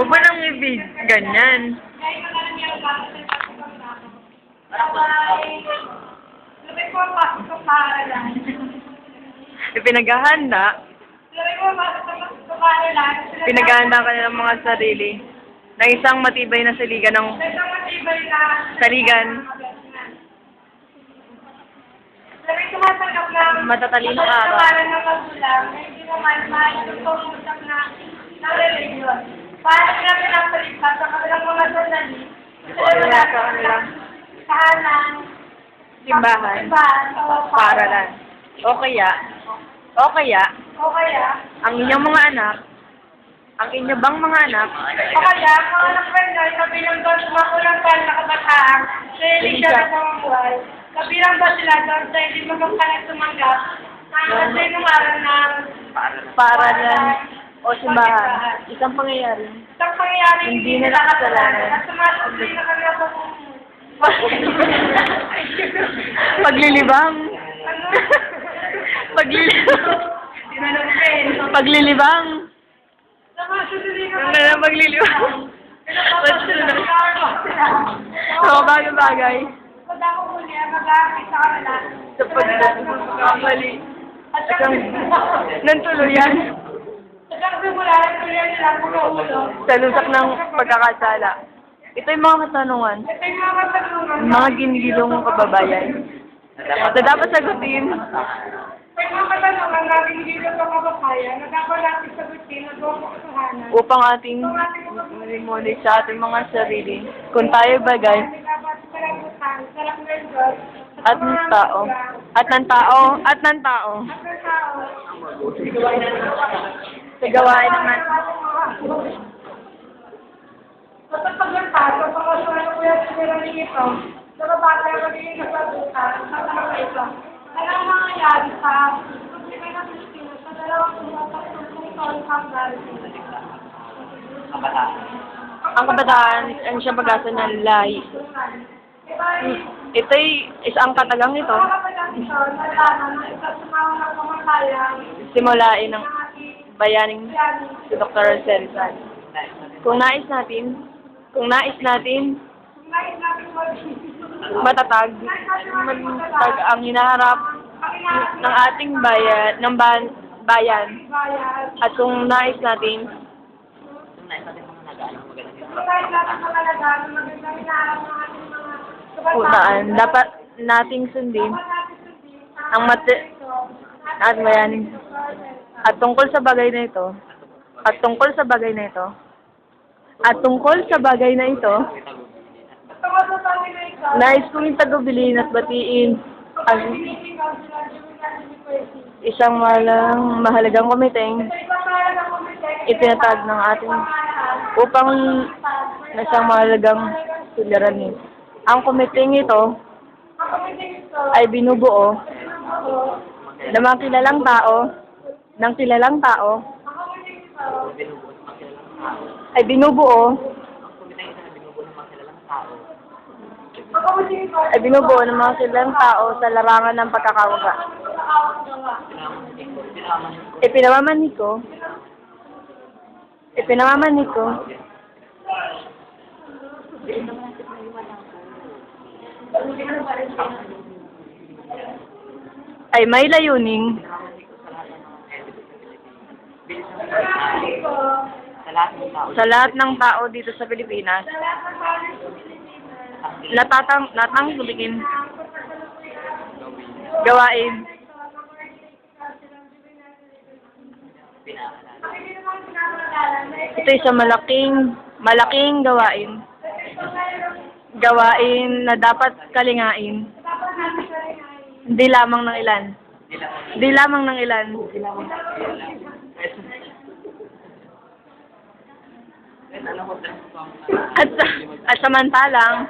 Huwag mo nang ibig. Ganyan. Sabi ko, pasok sa paaralan. Ipinaghahanda. Sabi ko, pasok sa paaralan. Pinaghahanda ka na ng mga sarili. Ng isang matibay na saligan ng Isang matibay na saligan. sabi ko, matanggap na Matatalino ka ba? para ng magulang, hindi naman maitutong-utang na religion. Para sila pinapalipat sa kanilang mga sandali. Wala sa kanilang Tahanan. simbahan. O Paaralan. O kaya, O kaya, ang inyong mga anak, ang inyo bang mga anak, mga nag-friend sa bilang doon makulang pa na kabataan, sa hindi siya nagmamabuhay. Kabilang ba sila doon sa hindi magkakanag tumanggap ang kasi nung araw ng paaralan o simbahan? Isang pangyayari. isang pangyayari Hindi na nakasalanan. at sumasabay na kanila po Paglilibang. ano? Paglilibang. Paglilibang. Sumasabay na Ano na paglilibang? So, bagay-bagay. Pag ako muli, mag-aakit sa kanila. Sa pagkakamali. At At ang nantuluyan hanggang simula, tuloy nila puro ulo. sa lusak ng pagkakasala. Ito yung mga katanungan. Ito yung mga katanungan. Mga ginigilong kababayan na dapat sagutin Pag mga katanungan natin dito sa kababayan, na dapat natin sagutin at huwag makasuhanan. upang ating muli sa ating mga sarili kung tayo bagay Dapat kalabutan, sa lakas ng Diyos, at ng tao at ng tao at ng tao at ng tao. sa gawain naman. Kapag paglantaso, pangasuhan ko yung sinirani ito, sa babata yung magiging kasabutan, sa talaga ito. Anong mangyayari sa problema ng Pilipino sa dalawang taon hanggang Ang kabataan ang siyang pag-asa ng lahi. Ito'y isang katagang ito simulain ng bayaning si Dr. Rizal. Kung nais natin matatag ang hinaharap ng ating bayan at kung nais natin punaan, dapat nating sundin ang at bayaning at tungkol sa bagay na ito nais kong tagubilin at batiin ang isang mahalagang komiteng itinatag ng ating upang na isang mahalagang suliranin. Ang komiteng ito ay binubuo ng mga kilalang tao ay binubuo ng mga kilalang tao sa larangan ng pagkakawaga. Ipinamamanhik ko ay may layuning sa lahat ng tao dito sa Pilipinas natang tuligin gawain ito isang malaking gawain na dapat kalingain hindi lamang ng ilan at samantalang